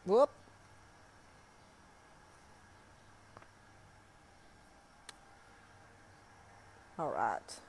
Whoop. All right.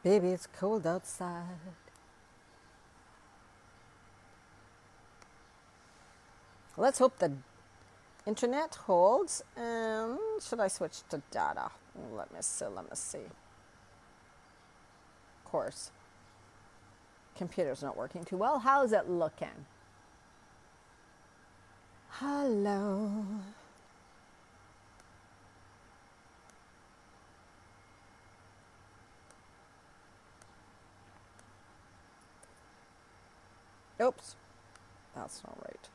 Baby, it's cold outside. Let's hope the internet holds. And should I switch to data? Let me see. Of course. Computer's not working too well. How's it looking? Hello. Oops. That's not right.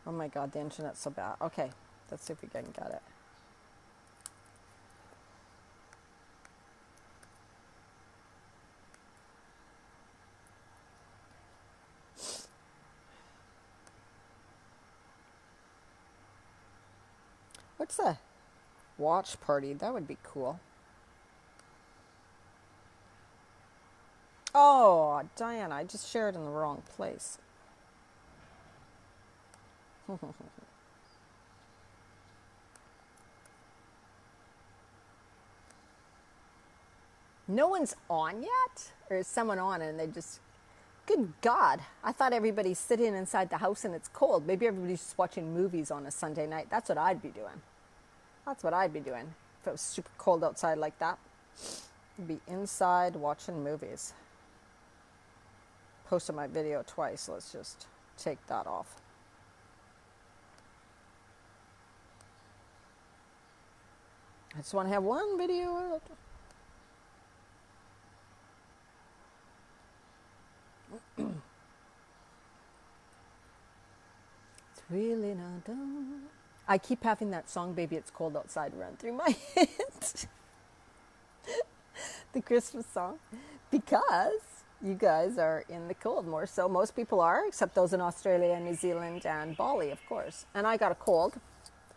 Oh my God, the internet's so bad. Okay, let's see if we can get it. What's a watch party? That would be cool. Oh, Diana, I just shared in the wrong place. No one's on yet? Or is someone on and they just... Good God, I thought everybody's sitting inside the house and it's cold. Maybe everybody's just watching movies on a Sunday night. That's what I'd be doing. That's what I'd be doing if it was super cold outside like that. I'd be inside watching movies. Posted my video twice. Let's just take that off. I just want to have one video. It's really not done. I keep having that song, Baby It's Cold Outside, run through my head. The Christmas song. Because you guys are in the cold more so. Most people are, except those in Australia, New Zealand, and Bali, of course. And I got a cold.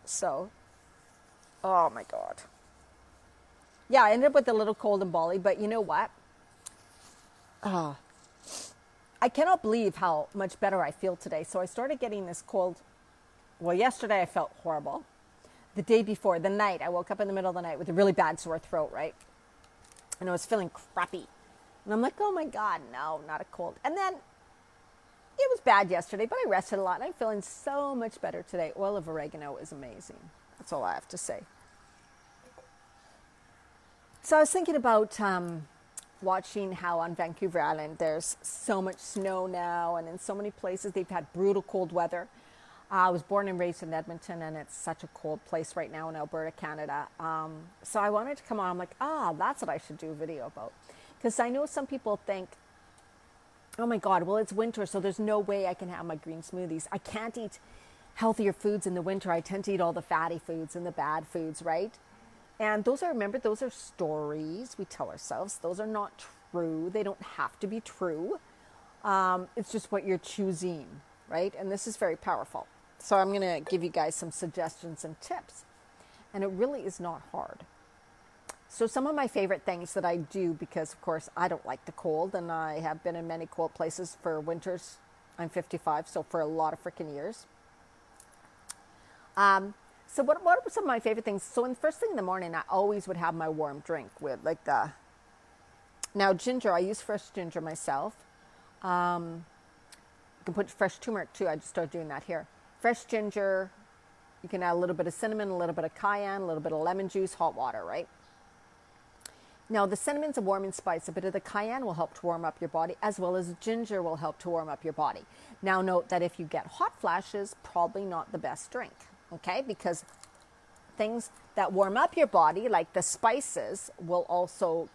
So, oh my God. Yeah, I ended up with a little cold in Bali, but you know what? I cannot believe how much better I feel today. So I started getting this cold. Well, yesterday I felt horrible. The day before, the night, I woke up in the middle of the night with a really bad sore throat, right? And I was feeling crappy. And I'm like, oh my God, no, not a cold. And then it was bad yesterday, but I rested a lot. And I'm feeling so much better today. Oil of oregano is amazing. That's all I have to say. So I was thinking about watching how on Vancouver Island there's so much snow now, and in so many places they've had brutal cold weather. I was born and raised in Edmonton, and it's such a cold place right now in Alberta, Canada. So I wanted to come on. I'm like, that's what I should do a video about. Because I know some people think, oh my God, well, it's winter, so there's no way I can have my green smoothies. I can't eat healthier foods in the winter. I tend to eat all the fatty foods and the bad foods, right? And those are stories we tell ourselves. Those are not true. They don't have to be true. It's just what you're choosing, right? And this is very powerful. So I'm going to give you guys some suggestions and tips. And it really is not hard. So some of my favorite things that I do, because of course I don't like the cold, and I have been in many cold places for winters. I'm 55, so for a lot of freaking years. So what are some of my favorite things? So in the first thing in the morning, I always would have my warm drink with like now ginger, I use fresh ginger myself. You can put fresh turmeric too. I just started doing that here. Fresh ginger, you can add a little bit of cinnamon, a little bit of cayenne, a little bit of lemon juice, hot water, right? Now the cinnamon's a warming spice. A bit of the cayenne will help to warm up your body, as well as ginger will help to warm up your body. Now note that if you get hot flashes, probably not the best drink. Okay, because things that warm up your body, like the spices,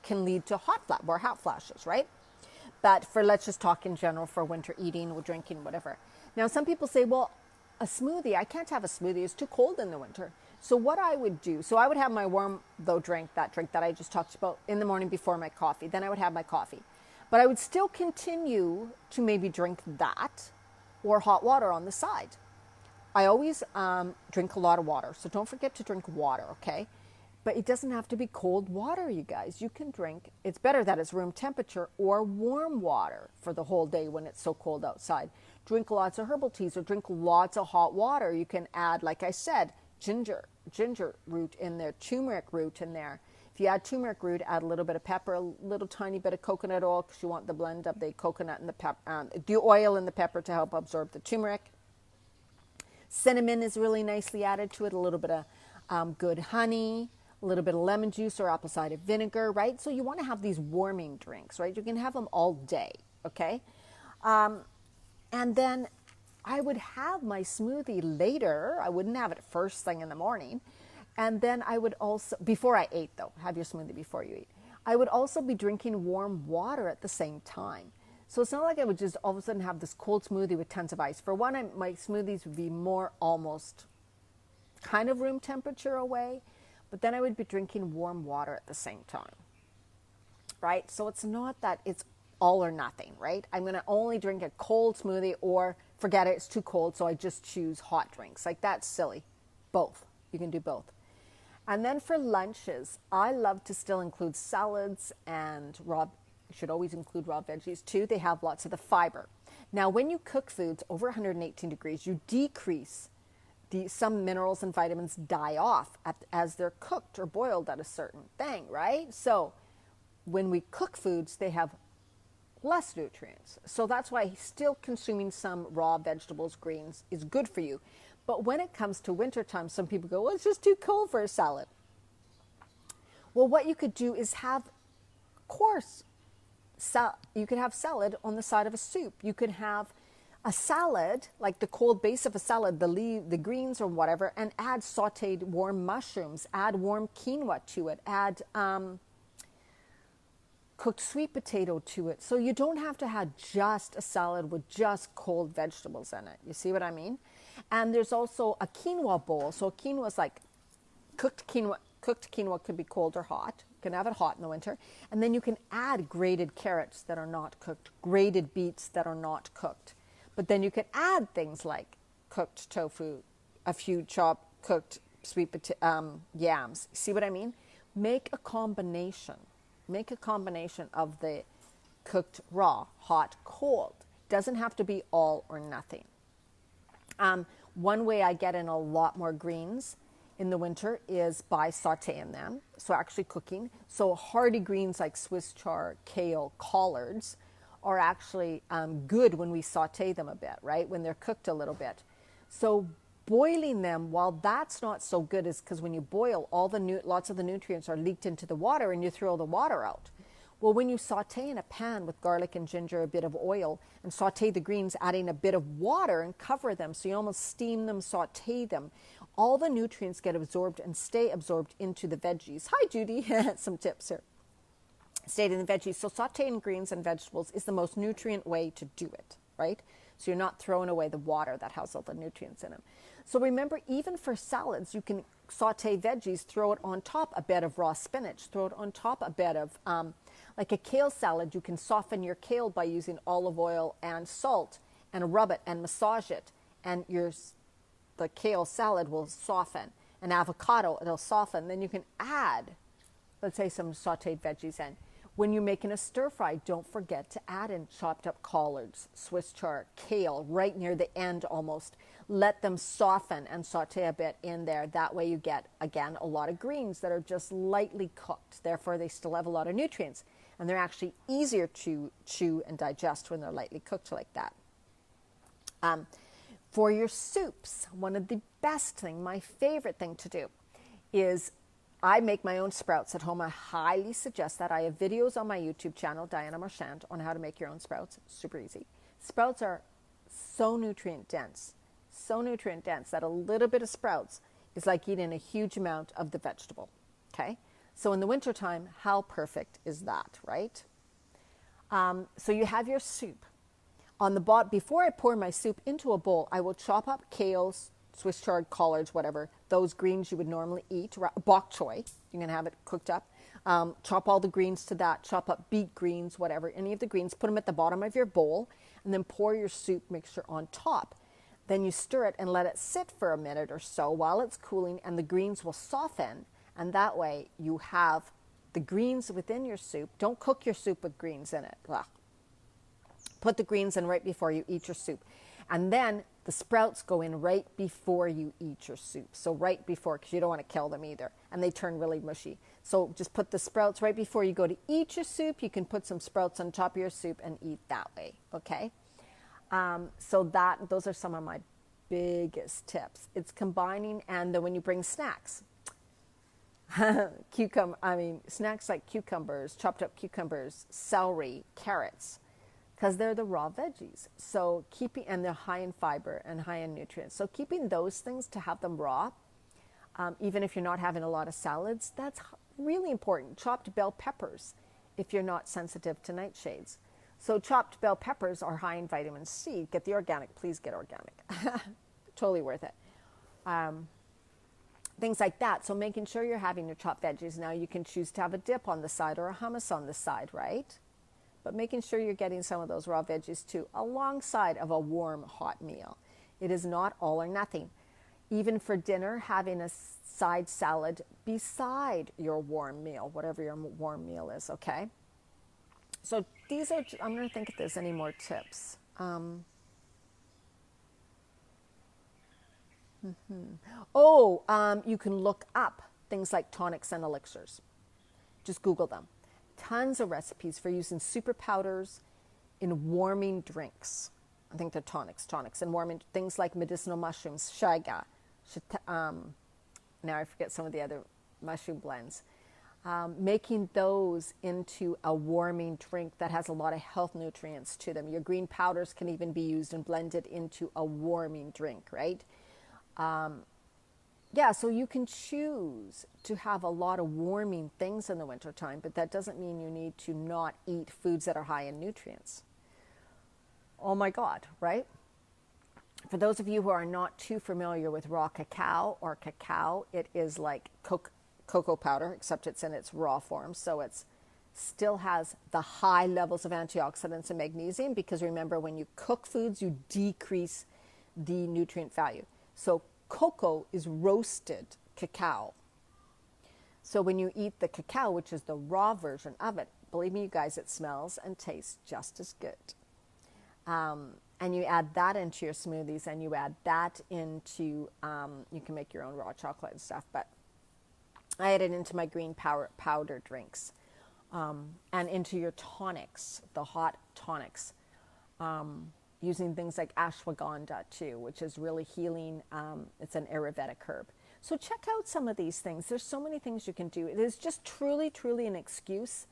can lead to hot flashes, right? But let's just talk in general for winter eating or drinking, whatever. Now, some people say, well, a smoothie, I can't have a smoothie. It's too cold in the winter. So what I would do, so I would have my warm, drink that I just talked about in the morning before my coffee. Then I would have my coffee. But I would still continue to maybe drink that or hot water on the side. I always drink a lot of water, so don't forget to drink water, okay? But it doesn't have to be cold water, you guys. You can drink, it's better that it's room temperature or warm water for the whole day when it's so cold outside. Drink lots of herbal teas or drink lots of hot water. You can add, like I said, ginger root in there, turmeric root in there. If you add turmeric root, add a little bit of pepper, a little tiny bit of coconut oil because you want the blend of the coconut and the oil and the pepper to help absorb the turmeric. Cinnamon is really nicely added to it, a little bit of good honey, a little bit of lemon juice or apple cider vinegar, right? So you want to have these warming drinks, right? You can have them all day, okay? And then I would have my smoothie later. I wouldn't have it first thing in the morning. And then I would also, before I ate though, have your smoothie before you eat. I would also be drinking warm water at the same time. So it's not like I would just all of a sudden have this cold smoothie with tons of ice. For one, my smoothies would be more almost kind of room temperature away, but then I would be drinking warm water at the same time, right? So it's not that it's all or nothing, right? I'm going to only drink a cold smoothie or forget it, it's too cold, so I just choose hot drinks. Like that's silly. Both. You can do both. And then for lunches, I love to still include salads and you should always include raw veggies too. They have lots of the fiber. Now, when you cook foods over 118 degrees, you decrease some minerals and vitamins die off as they're cooked or boiled at a certain thing, right? So when we cook foods, they have less nutrients. So that's why still consuming some raw vegetables, greens is good for you. But when it comes to wintertime, some people go, well, it's just too cold for a salad. Well, what you could do is have, of course, you could have salad on the side of a soup. You could have a salad, like the cold base of a salad, the greens or whatever, and add sauteed warm mushrooms, add warm quinoa to it, add cooked sweet potato to it. So you don't have to have just a salad with just cold vegetables in it. You see what I mean? And there's also a quinoa bowl. So quinoa is like cooked quinoa. Cooked quinoa could be cold or hot. You can have it hot in the winter. And then you can add grated carrots that are not cooked, grated beets that are not cooked. But then you can add things like cooked tofu, a few chopped cooked sweet potato, yams. See what I mean? Make a combination. Make a combination of the cooked raw, hot, cold. Doesn't have to be all or nothing. One way I get in a lot more greens in the winter is by sauteing them. So actually cooking. So hardy greens like Swiss chard, kale, collards are actually good when we saute them a bit, right? When they're cooked a little bit. So boiling them, while that's not so good, is because when you boil, lots of the nutrients are leaked into the water and you throw the water out. Well, when you saute in a pan with garlic and ginger, a bit of oil, and saute the greens, adding a bit of water and cover them, so you almost steam them, saute them, all the nutrients get absorbed and stay absorbed into the veggies. Hi, Judy. Some tips here. Stayed in the veggies. So sauteing greens and vegetables is the most nutrient way to do it, right? So you're not throwing away the water that has all the nutrients in them. So remember, even for salads, you can saute veggies, throw it on top a bed of raw spinach, throw it on top a bed of, like a kale salad, you can soften your kale by using olive oil and salt and rub it and massage it. And the kale salad will soften. An avocado, it'll soften. Then you can add, let's say, some sauteed veggies in. When you're making a stir fry, don't forget to add in chopped up collards, Swiss chard, kale, right near the end almost. Let them soften and saute a bit in there. That way you get, again, a lot of greens that are just lightly cooked. Therefore, they still have a lot of nutrients. And they're actually easier to chew and digest when they're lightly cooked like that. For your soups, one of the best thing, my favorite thing to do is I make my own sprouts at home. I highly suggest that. I have videos on my YouTube channel, Diana Marchand, on how to make your own sprouts. Super easy. Sprouts are so nutrient dense that a little bit of sprouts is like eating a huge amount of the vegetable, okay? So in the wintertime, how perfect is that, right? So you have your soup. On the bottom, before I pour my soup into a bowl, I will chop up kales, Swiss chard, collards, whatever, those greens you would normally eat, bok choy, you can have it cooked up. Chop all the greens to that, chop up beet greens, whatever, any of the greens, put them at the bottom of your bowl, and then pour your soup mixture on top. Then you stir it and let it sit for a minute or so while it's cooling, and the greens will soften, And that way you have the greens within your soup. Don't cook your soup with greens in it. Ugh. Put the greens in right before you eat your soup. And then the sprouts go in right before you eat your soup. So right before, because you don't want to kill them either. And they turn really mushy. So just put the sprouts right before you go to eat your soup. You can put some sprouts on top of your soup and eat that way, okay? Those are some of my biggest tips. It's combining, and then when you bring snacks, snacks like cucumbers, chopped up cucumbers, celery, carrots, because they're the raw veggies. So and they're high in fiber and high in nutrients. So keeping those things to have them raw, even if you're not having a lot of salads, that's really important. Chopped bell peppers, if you're not sensitive to nightshades. So chopped bell peppers are high in vitamin C. Get the organic, please get organic. Totally worth it. Things like that. So making sure you're having your chopped veggies. Now you can choose to have a dip on the side or a hummus on the side, right? But making sure you're getting some of those raw veggies too, alongside of a warm, hot meal. It is not all or nothing. Even for dinner, having a side salad beside your warm meal, whatever your warm meal is, okay? So these are, I'm going to think if there's any more tips. You can look up things like tonics and elixirs. Just Google them. Tons of recipes for using super powders in warming drinks. I think they're tonics, and warming things like medicinal mushrooms, shiga. Now I forget some of the other mushroom blends. Making those into a warming drink that has a lot of health nutrients to them. Your green powders can even be used and blended into a warming drink, right? So you can choose to have a lot of warming things in the wintertime, but that doesn't mean you need to not eat foods that are high in nutrients. Oh my God, right? For those of you who are not too familiar with raw cacao or cacao, it is like cocoa powder, except it's in its raw form. So it's still has the high levels of antioxidants and magnesium, because remember, when you cook foods, you decrease the nutrient value. So cocoa is roasted cacao. So when you eat the cacao, which is the raw version of it, believe me, you guys, it smells and tastes just as good. And you add that into your smoothies, and you add that into, you can make your own raw chocolate and stuff, but I add it into my green powder drinks, and into your tonics, the hot tonics, using things like ashwagandha too, which is really healing. It's an Ayurvedic herb. So check out some of these things. There's so many things you can do. It is just truly, truly an excuse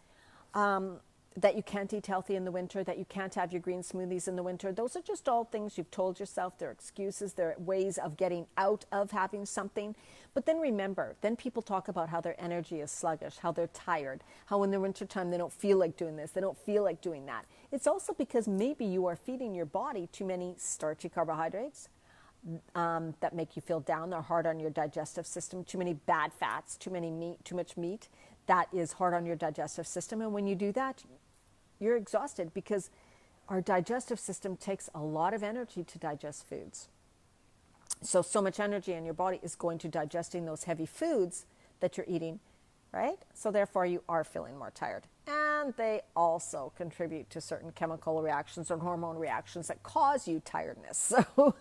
that you can't eat healthy in the winter, that you can't have your green smoothies in the winter. Those are just all things you've told yourself. They're excuses. They're ways of getting out of having something. But then remember, then people talk about how their energy is sluggish, how they're tired, how in the wintertime they don't feel like doing this, they don't feel like doing that. It's also because maybe you are feeding your body too many starchy carbohydrates that make you feel down. They're hard on your digestive system. Too many bad fats, too much meat. That is hard on your digestive system. And when you do that, you're exhausted, because our digestive system takes a lot of energy to digest foods. So much energy in your body is going to digesting those heavy foods that you're eating, right? So therefore you are feeling more tired. And they also contribute to certain chemical reactions or hormone reactions that cause you tiredness. So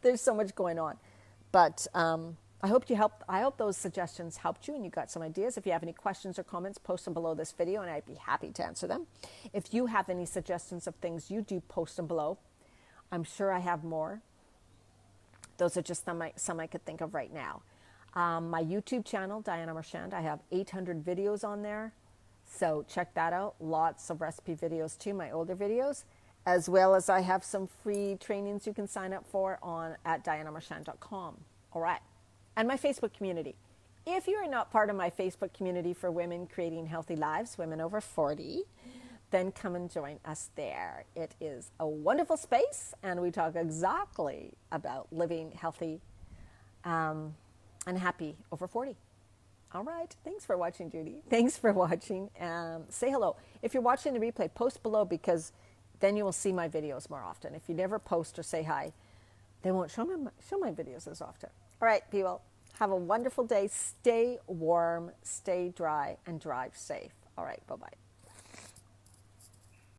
there's so much going on. But I hope those suggestions helped you and you got some ideas. If you have any questions or comments, post them below this video and I'd be happy to answer them. If you have any suggestions of things you do, post them below. I'm sure I have more. Those are just some I could think of right now. My YouTube channel, Diana Marchand, I have 800 videos on there. So check that out. Lots of recipe videos too, my older videos, as well as I have some free trainings you can sign up for at dianamarchand.com. All right. And my Facebook community. If you are not part of my Facebook community for women creating healthy lives, women over 40, then come and join us there. It is a wonderful space, and we talk exactly about living healthy and happy over 40. All right. Thanks for watching, Judy. Thanks for watching. Say hello. If you're watching the replay, post below, because then you will see my videos more often. If you never post or say hi, they won't show my videos as often. All right, people. Have a wonderful day. Stay warm, stay dry, and drive safe. All right, bye-bye.